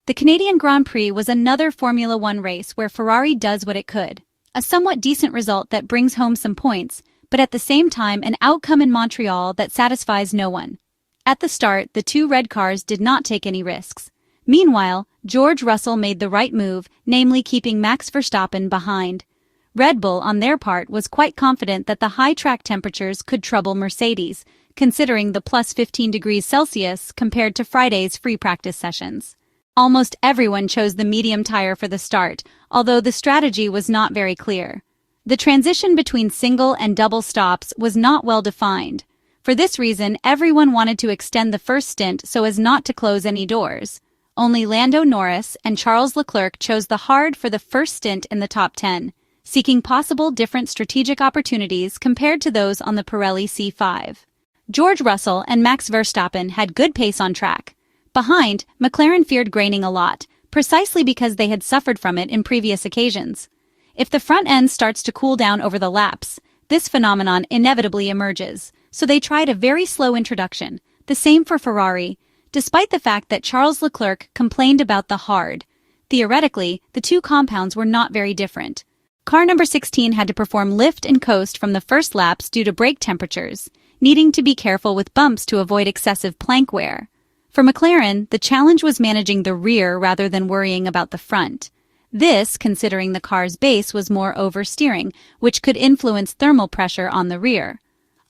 The Canadian Grand Prix was another Formula One race where Ferrari does what it could. A somewhat decent result that brings home some points, but at the same time an outcome in Montreal that satisfies no one. At the start, the two red cars did not take any risks. Meanwhile, George Russell made the right move, namely keeping Max Verstappen behind. Red Bull, on their part, was quite confident that the high track temperatures could trouble Mercedes, considering the plus 15 degrees Celsius compared to Friday's free practice sessions. Almost everyone chose the medium tire for the start, although the strategy was not very clear. The transition between single and double stops was not well defined. For this reason, everyone wanted to extend the first stint so as not to close any doors. Only Lando, Norris, and Charles Leclerc chose the hard for the first stint in the top 10, seeking possible different strategic opportunities compared to those on the Pirelli C5. George Russell and Max Verstappen had good pace on track. Behind, McLaren feared graining a lot, precisely because they had suffered from it in previous occasions. If the front end starts to cool down over the laps, this phenomenon inevitably emerges, so they tried a very slow introduction, the same for Ferrari, despite the fact that Charles Leclerc complained about the hard. Theoretically, the two compounds were not very different. Car number 16 had to perform lift and coast from the first laps due to brake temperatures, needing to be careful with bumps to avoid excessive plank wear. For McLaren, the challenge was managing the rear rather than worrying about the front. This, considering the car's base was more oversteering, which could influence thermal pressure on the rear.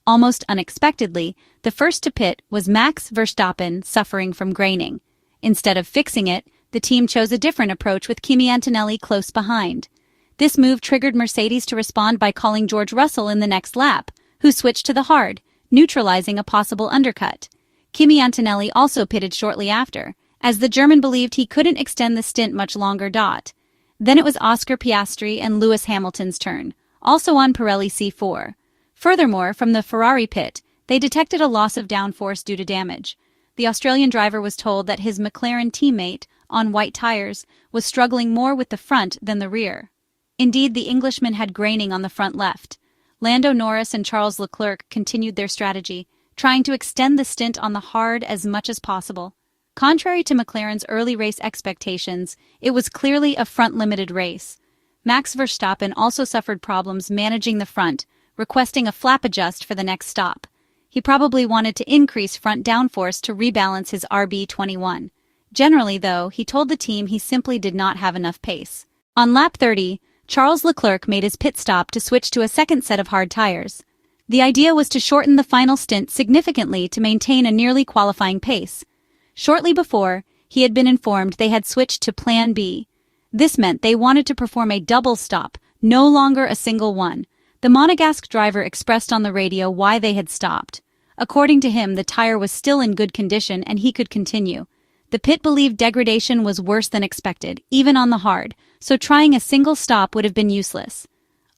Almost unexpectedly, the first to pit was Max Verstappen suffering from graining. Instead of fixing it, the team chose a different approach with Kimi Antonelli close behind. This move triggered Mercedes to respond by calling George Russell in the next lap, who switched to the hard, neutralizing a possible undercut. Kimi Antonelli also pitted shortly after, as the German believed he couldn't extend the stint much longer. Then it was Oscar Piastri and Lewis Hamilton's turn, also on Pirelli C4. Furthermore, from the Ferrari pit, they detected a loss of downforce due to damage. The Australian driver was told that his McLaren teammate, on white tires, was struggling more with the front than the rear. Indeed, the Englishman had graining on the front left. Lando, Norris, and Charles Leclerc continued their strategy, trying to extend the stint on the hard as much as possible. Contrary to McLaren's early race expectations, it was clearly a front-limited race. Max Verstappen also suffered problems managing the front, requesting a flap adjust for the next stop. He probably wanted to increase front downforce to rebalance his RB21. Generally, though, he told the team he simply did not have enough pace. On lap 30, Charles Leclerc made his pit stop to switch to a second set of hard tires. The idea was to shorten the final stint significantly to maintain a nearly qualifying pace. Shortly before, he had been informed they had switched to Plan B. This meant they wanted to perform a double stop, no longer a single one. The Monegasque driver expressed on the radio why they had stopped. According to him, the tire was still in good condition and he could continue. The pit believed degradation was worse than expected, even on the hard, so trying a single stop would have been useless.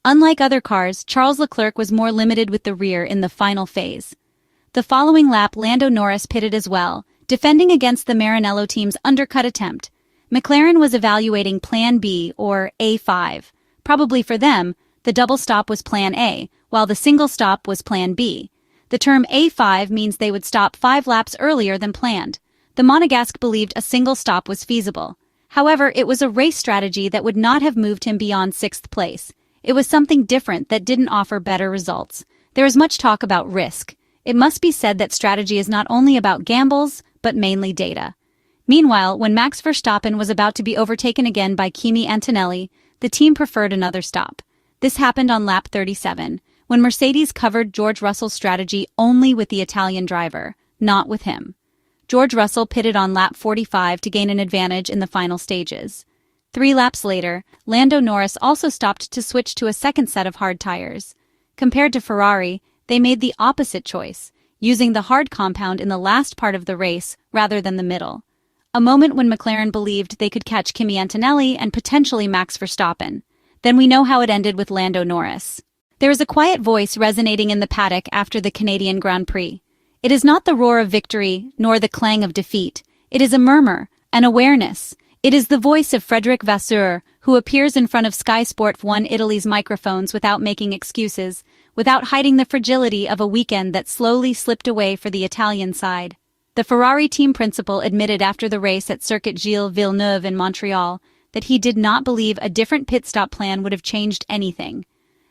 Unlike other cars, Charles Leclerc was more limited with the rear in the final phase. The following lap, Lando Norris pitted as well, defending against the Maranello team's undercut attempt. McLaren was evaluating Plan B, or A5. Probably for them, the double stop was Plan A, while the single stop was Plan B. The term A5 means they would stop 5 laps earlier than planned. The Monegasque believed a single stop was feasible. However, it was a race strategy that would not have moved him beyond 6th place. It was something different that didn't offer better results. There is much talk about risk. It must be said that strategy is not only about gambles, but mainly data. Meanwhile, when Max Verstappen was about to be overtaken again by Kimi Antonelli, the team preferred another stop. This happened on lap 37, when Mercedes covered George Russell's strategy only with the Italian driver, not with him. George Russell pitted on lap 45 to gain an advantage in the final stages. 3 laps later, Lando Norris also stopped to switch to a second set of hard tires. Compared to Ferrari, they made the opposite choice, using the hard compound in the last part of the race rather than the middle. A moment when McLaren believed they could catch Kimi Antonelli and potentially Max Verstappen. Then we know how it ended with Lando Norris. There is a quiet voice resonating in the paddock after the Canadian Grand Prix. It is not the roar of victory, nor the clang of defeat. It is a murmur, an awareness. It is the voice of Frederic Vasseur, who appears in front of Sky Sport 1 Italy's microphones without making excuses, without hiding the fragility of a weekend that slowly slipped away for the Italian side. The Ferrari team principal admitted after the race at Circuit Gilles Villeneuve in Montreal that he did not believe a different pit stop plan would have changed anything.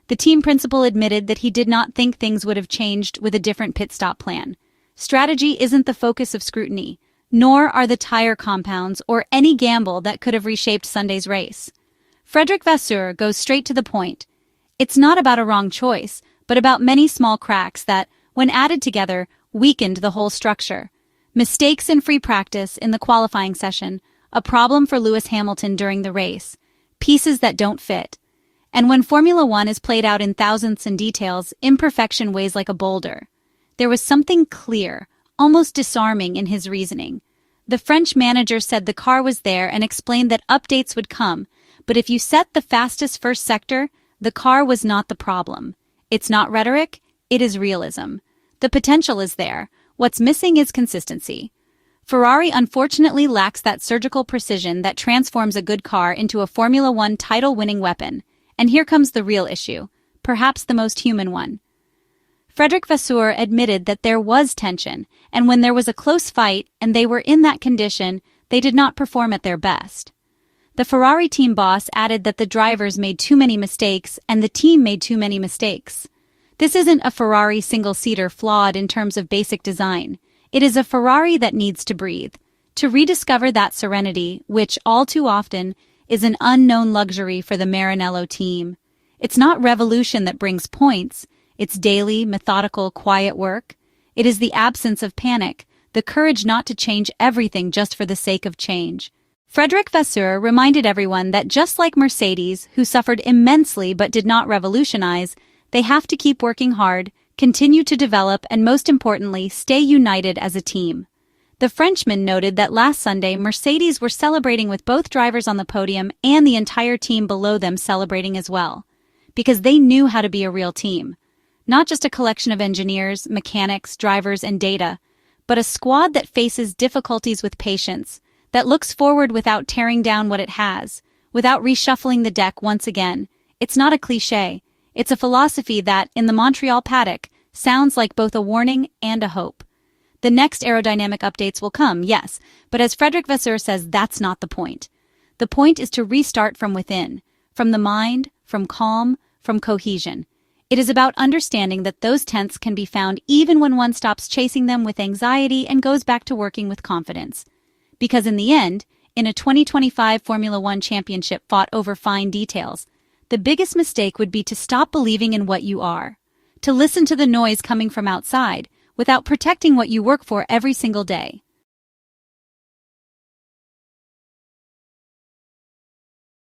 The team principal admitted that he did not think things would have changed with a different pit stop plan. Strategy isn't the focus of scrutiny, nor are the tire compounds or any gamble that could have reshaped Sunday's race. Frederic Vasseur goes straight to the point. It's not about a wrong choice, but about many small cracks that, when added together, weakened the whole structure. Mistakes in free practice in the qualifying session, a problem for Lewis Hamilton during the race, pieces that don't fit. And when Formula One is played out in thousandths and details, imperfection weighs like a boulder. There was something clear, almost disarming in his reasoning. The French manager said the car was there and explained that updates would come, but if you set the fastest first sector, the car was not the problem. It's not rhetoric, it is realism. The potential is there. What's missing is consistency. Ferrari unfortunately lacks that surgical precision that transforms a good car into a Formula One title-winning weapon. And here comes the real issue, perhaps the most human one. Frederic Vasseur admitted that there was tension, and when there was a close fight and they were in that condition, they did not perform at their best. The Ferrari team boss added that the drivers made too many mistakes and the team made too many mistakes. This isn't a Ferrari single-seater flawed in terms of basic design. It is a Ferrari that needs to breathe, to rediscover that serenity, which, all too often, is an unknown luxury for the Maranello team. It's not revolution that brings points. It's daily, methodical, quiet work. It is the absence of panic, the courage not to change everything just for the sake of change. Frederic Vasseur reminded everyone that just like Mercedes, who suffered immensely but did not revolutionize, they have to keep working hard, continue to develop, and most importantly, stay united as a team. The Frenchman noted that last Sunday, Mercedes were celebrating with both drivers on the podium and the entire team below them celebrating as well, because they knew how to be a real team. Not just a collection of engineers, mechanics, drivers, and data, but a squad that faces difficulties with patience, that looks forward without tearing down what it has, without reshuffling the deck once again. It's not a cliché. It's a philosophy that, in the Montreal paddock, sounds like both a warning and a hope. The next aerodynamic updates will come, yes, but as Frederic Vasseur says, that's not the point. The point is to restart from within, from the mind, from calm, from cohesion. It is about understanding that those tenths can be found even when one stops chasing them with anxiety and goes back to working with confidence. Because in the end, in a 2025 Formula One championship fought over fine details, the biggest mistake would be to stop believing in what you are, to listen to the noise coming from outside, without protecting what you work for every single day.